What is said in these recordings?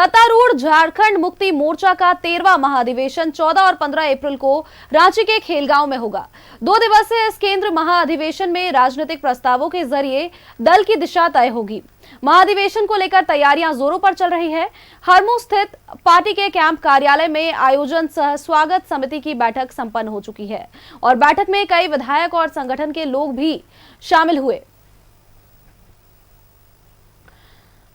सत्तारूढ़ झारखंड मुक्ति मोर्चा का 13वां महाधिवेशन 14 और 15 अप्रैल को रांची के खेलगांव में होगा। 2 दिवसीय इस केंद्र महाधिवेशन में राजनीतिक प्रस्तावों के जरिए दल की दिशा तय होगी। महाधिवेशन को लेकर तैयारियां जोरों पर चल रही है। हरमू स्थित पार्टी के कैंप कार्यालय में आयोजन सह स्वागत समिति की बैठक संपन्न हो चुकी है और बैठक में कई विधायक और संगठन के लोग भी शामिल हुए।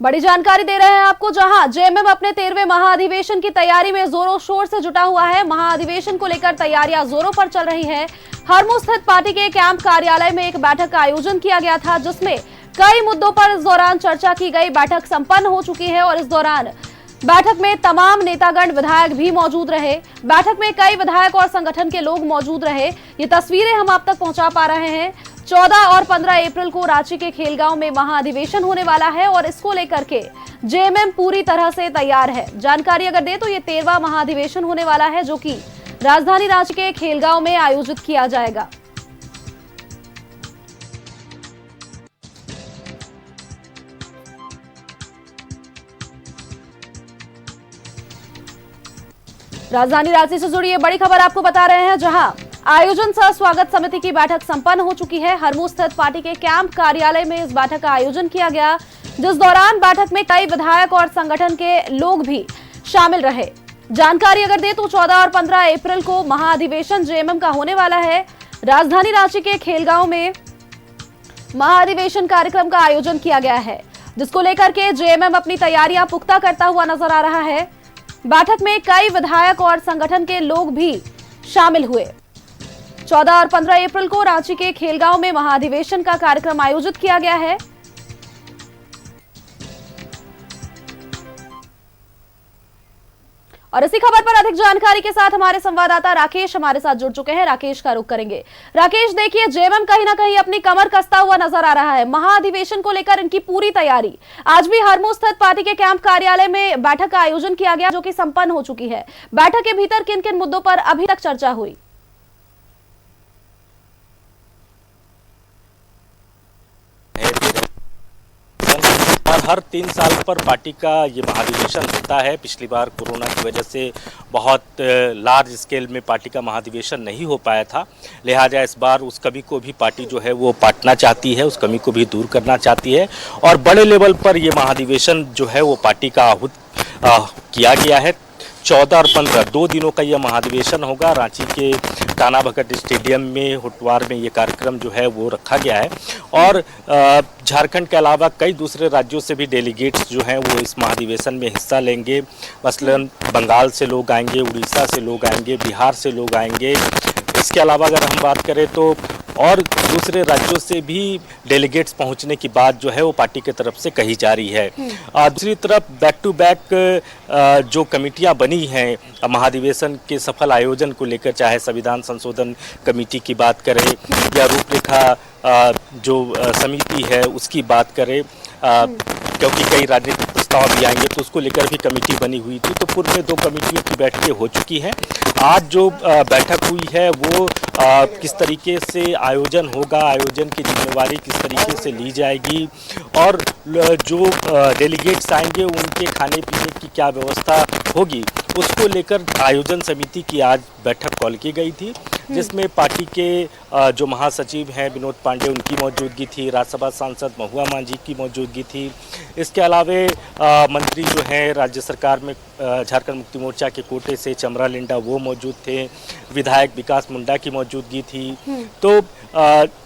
बड़ी जानकारी दे रहे हैं आपको, जहां जेएमएम अपने 13वें महाधिवेशन की तैयारी में जोरों शोर से जुटा हुआ है। महाधिवेशन को लेकर तैयारियां जोरों पर चल रही है। हरमू स्थित पार्टी के कैंप कार्यालय में एक बैठक का आयोजन किया गया था, जिसमें कई मुद्दों पर इस दौरान चर्चा की गई। बैठक संपन्न हो चुकी है और इस दौरान बैठक में तमाम नेतागण विधायक भी मौजूद रहे। बैठक में कई विधायक और संगठन के लोग मौजूद रहे। ये तस्वीरें हम आप तक पहुंचा पा रहे हैं। 14 और 15 अप्रैल को रांची के खेलगांव में महाधिवेशन होने वाला है और इसको लेकर के जेएमएम पूरी तरह से तैयार है। जानकारी अगर दे तो ये 13वां महाधिवेशन होने वाला है, जो कि राजधानी रांची के खेलगांव में आयोजित किया जाएगा। राजधानी रांची से जुड़ी ये बड़ी खबर आपको बता रहे हैं, जहां आयोजन सह स्वागत समिति की बैठक संपन्न हो चुकी है। हरमू स्थित पार्टी के कैंप कार्यालय में इस बैठक का आयोजन किया गया, जिस दौरान बैठक में कई विधायक और संगठन के लोग भी शामिल रहे। जानकारी अगर दे तो 14 और 15 अप्रैल को महाधिवेशन जेएमएम का होने वाला है। राजधानी रांची के खेलगांव में महाधिवेशन कार्यक्रम का आयोजन किया गया है, जिसको लेकर के जेएमएम अपनी तैयारियां पुख्ता करता हुआ नजर आ रहा है। बैठक में कई विधायक और संगठन के लोग भी शामिल हुए। 14 और 15 अप्रैल को रांची के खेलगांव में महाधिवेशन का कार्यक्रम आयोजित किया गया है। और इसी खबर पर अधिक जानकारी के साथ हमारे संवाददाता राकेश हमारे साथ जुड़ चुके हैं। राकेश का रुख करेंगे। राकेश, देखिए, जेएमएम कहीं ना कहीं अपनी कमर कसता हुआ नजर आ रहा है। महाधिवेशन को लेकर इनकी पूरी तैयारी। आज भी हरमू स्थित पार्टी के कैंप कार्यालय में बैठक का आयोजन किया गया, जो कि संपन्न हो चुकी है। बैठक के भीतर किन किन मुद्दों पर अभी तक चर्चा हुई? और हर 3 साल पर पार्टी का ये महाधिवेशन होता है। पिछली बार कोरोना की वजह से बहुत लार्ज स्केल में पार्टी का महाधिवेशन नहीं हो पाया था, लिहाजा इस बार उस कमी को भी पार्टी जो है वो पाटना चाहती है, उस कमी को भी दूर करना चाहती है और बड़े लेवल पर ये महाधिवेशन जो है वो पार्टी का आहूत किया गया है। 14 और 15 2 दिनों का यह महाधिवेशन होगा। रांची के टाना भगत स्टेडियम में हुटवार में ये कार्यक्रम जो है वो रखा गया है और झारखंड के अलावा कई दूसरे राज्यों से भी डेलीगेट्स जो हैं वो इस महाधिवेशन में हिस्सा लेंगे। मसलन बंगाल से लोग आएंगे, उड़ीसा से लोग आएंगे, बिहार से लोग आएंगे। इसके अलावा अगर हम बात करें तो और दूसरे राज्यों से भी डेलीगेट्स पहुंचने की बात जो है वो पार्टी की तरफ से कही जा रही है। दूसरी तरफ बैक टू बैक जो कमेटियां बनी हैं महाधिवेशन के सफल आयोजन को लेकर, चाहे संविधान संशोधन कमेटी की बात करें या रूपरेखा जो समिति है उसकी बात करें, क्योंकि कई राजनीतिक प्रस्ताव भी आएंगे तो उसको लेकर भी कमेटी बनी हुई थी। तो पूर्व में 2 कमेटियों की बैठकें हो चुकी हैं। आज जो बैठक हुई है वो किस तरीके से आयोजन होगा, आयोजन की जिम्मेवारी किस तरीके से ली जाएगी और जो डेलीगेट्स आएंगे उनके खाने पीने की क्या व्यवस्था होगी, उसको लेकर आयोजन समिति की आज बैठक कॉल की गई थी, जिसमें पार्टी के जो महासचिव हैं विनोद पांडे, उनकी मौजूदगी थी। राज्यसभा सांसद महुआ मांझी की मौजूदगी थी। इसके अलावे मंत्री जो हैं राज्य सरकार में झारखंड मुक्ति मोर्चा के कोटे से चमरा लिंडा वो मौजूद थे। विधायक विकास मुंडा की मौजूदगी थी। तो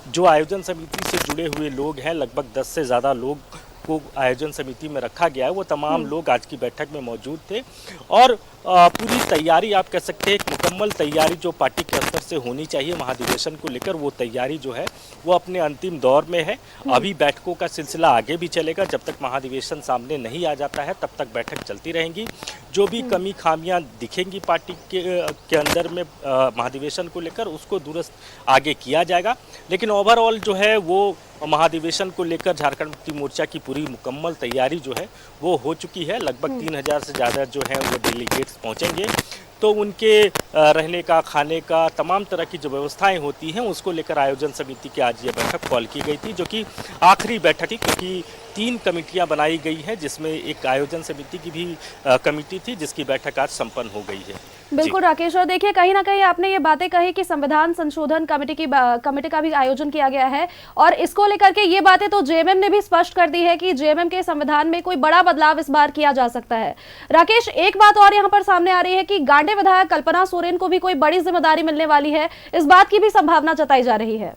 जो आयोजन समिति से जुड़े हुए लोग हैं, लगभग 10 से ज़्यादा लोग को आयोजन समिति में रखा गया है, वो तमाम लोग आज की बैठक में मौजूद थे और पूरी तैयारी आप कह सकते हैं, एक मुकम्मल तैयारी जो पार्टी के स्तर से होनी चाहिए महाधिवेशन को लेकर, वो तैयारी जो है वो अपने अंतिम दौर में है। अभी बैठकों का सिलसिला आगे भी चलेगा। जब तक महाधिवेशन सामने नहीं आ जाता है तब तक बैठक चलती रहेंगी। जो भी कमी खामियां दिखेंगी पार्टी के अंदर में महाधिवेशन को लेकर, उसको दुरुस्त आगे किया जाएगा। लेकिन ओवरऑल जो है वो महाधिवेशन को लेकर झारखंड मुक्ति मोर्चा की पूरी मुकम्मल तैयारी जो है वो हो चुकी है। लगभग 3000 से ज़्यादा जो है वो डेलीगेट्स पहुंचेंगे। तो उनके रहने का, खाने का, तमाम तरह की जो व्यवस्थाएं होती हैं उसको लेकर आयोजन समिति की आज ये बैठक कॉल की गई थी, जो कि आखिरी बैठक थी, क्योंकि 3 कमेटियां बनाई गई हैं, जिसमें एक आयोजन समिति की भी कमेटी थी, जिसकी बैठक आज संपन्न हो गई है। बिल्कुल राकेश, और देखिए कहीं ना कहीं आपने ये बातें कही कि संविधान संशोधन कमेटी का भी आयोजन किया गया है, और इसको लेकर के ये बातें तो जेएमएम ने भी स्पष्ट कर दी है कि जेएमएम के संविधान में कोई बड़ा बदलाव इस बार किया जा सकता है। राकेश, एक बात और यहाँ पर सामने आ रही है कि गांडे विधायक कल्पना सोरेन को भी कोई बड़ी जिम्मेदारी मिलने वाली है, इस बात की भी संभावना जताई जा रही है।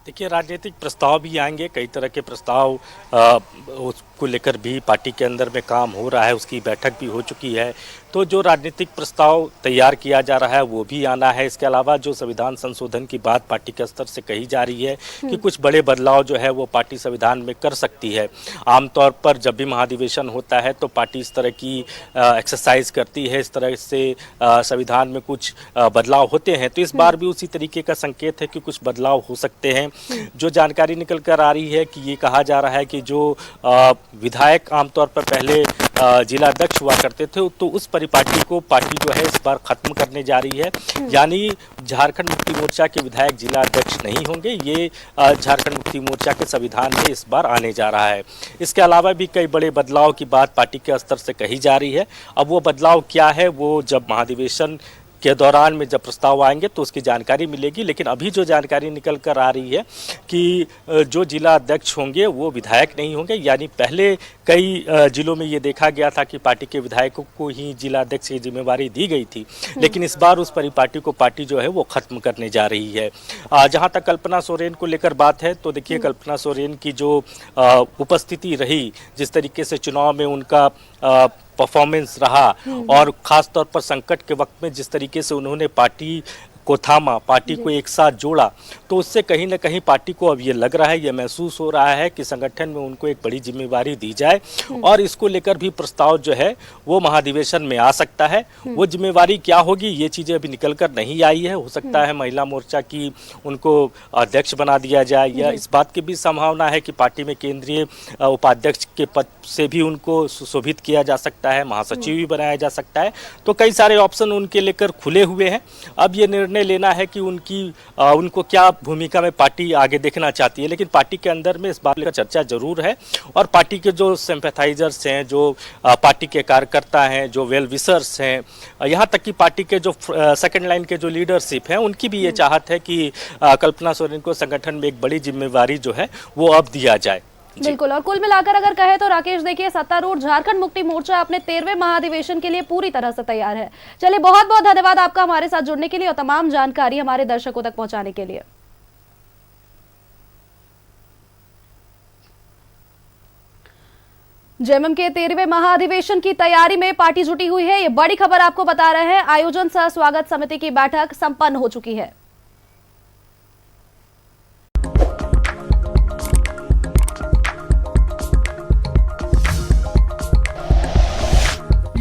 देखिए, राजनीतिक प्रस्ताव भी आएंगे, कई तरह के प्रस्ताव उसको लेकर भी पार्टी के अंदर में काम हो रहा है, उसकी बैठक भी हो चुकी है। तो जो राजनीतिक प्रस्ताव तैयार किया जा रहा है वो भी आना है। इसके अलावा जो संविधान संशोधन की बात पार्टी के स्तर से कही जा रही है कि कुछ बड़े बदलाव जो है वो पार्टी संविधान में कर सकती है। आमतौर पर जब भी महाधिवेशन होता है तो पार्टी इस तरह की एक्सरसाइज करती है, इस तरह से संविधान में कुछ बदलाव होते हैं। तो इस बार भी उसी तरीके का संकेत है कि कुछ बदलाव हो सकते हैं। जो जानकारी निकल कर आ रही है कि ये कहा जा रहा है कि जो विधायक आमतौर पर पहले जिला अध्यक्ष हुआ करते थे, तो उस परिपाटी को पार्टी जो है इस बार खत्म करने जा रही है। यानी झारखंड मुक्ति मोर्चा के विधायक जिला अध्यक्ष नहीं होंगे, ये झारखंड मुक्ति मोर्चा के संविधान में इस बार आने जा रहा है। इसके अलावा भी कई बड़े बदलाव की बात पार्टी के स्तर से कही जा रही है। अब वो बदलाव क्या है वो जब महाधिवेशन के दौरान में जब प्रस्ताव आएंगे तो उसकी जानकारी मिलेगी। लेकिन अभी जो जानकारी निकल कर आ रही है कि जो जिला अध्यक्ष होंगे वो विधायक नहीं होंगे। यानी पहले कई जिलों में ये देखा गया था कि पार्टी के विधायकों को ही जिला अध्यक्ष की जिम्मेवारी दी गई थी, लेकिन इस बार उस परिपाटी को पार्टी जो है वो खत्म करने जा रही है। जहाँ तक कल्पना सोरेन को लेकर बात है तो देखिए, कल्पना सोरेन की जो उपस्थिति रही, जिस तरीके से चुनाव में उनका परफॉर्मेंस रहा, और ख़ास तौर पर संकट के वक्त में जिस तरीके से उन्होंने पार्टी को थामा, पार्टी को एक साथ जोड़ा, तो उससे कहीं ना कहीं पार्टी को अब ये लग रहा है, ये महसूस हो रहा है कि संगठन में उनको एक बड़ी जिम्मेवारी दी जाए, और इसको लेकर भी प्रस्ताव जो है वो महाधिवेशन में आ सकता है। वो जिम्मेवारी क्या होगी ये चीज़ें अभी निकल कर नहीं आई है। हो सकता है महिला मोर्चा की उनको अध्यक्ष बना दिया जाए, या इस बात की भी संभावना है कि पार्टी में केंद्रीय उपाध्यक्ष के पद से भी उनको सुशोभित किया जा सकता है, महासचिव भी बनाया जा सकता है। तो कई सारे ऑप्शन उनके लेकर खुले हुए हैं। अब ये निर्णय लेना है कि उनको क्या भूमिका में पार्टी आगे देखना चाहती है। लेकिन पार्टी के अंदर में इस बात पर चर्चा जरूर है, और पार्टी के जो सिंपैथाइजर्स हैं, जो पार्टी के कार्यकर्ता हैं, जो वेल विशर्स हैं, यहाँ तक कि पार्टी के जो सेकंड लाइन के जो लीडरशिप हैं, उनकी भी ये चाहत है कि कल्पना सोरेन को संगठन में एक बड़ी जिम्मेवारी जो है वो अब दिया जाए। बिल्कुल, और कुल मिलाकर अगर कहे तो राकेश देखिए, सत्तारूढ़ झारखंड मुक्ति मोर्चा अपने 13वें महाधिवेशन के लिए पूरी तरह से तैयार है। चलिए, बहुत बहुत धन्यवाद आपका हमारे साथ जुड़ने के लिए और तमाम जानकारी हमारे दर्शकों तक पहुंचाने के लिए। जेएमएम के 13वें महाधिवेशन की तैयारी में पार्टी जुटी हुई है, ये बड़ी खबर आपको बता रहे हैं। आयोजन सह स्वागत समिति की बैठक संपन्न हो चुकी है।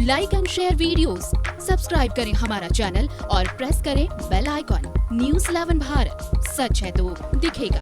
Like and share videos, subscribe करें हमारा चैनल और प्रेस करें बेल आइकॉन। न्यूज़ 11 भारत, सच है तो दिखेगा।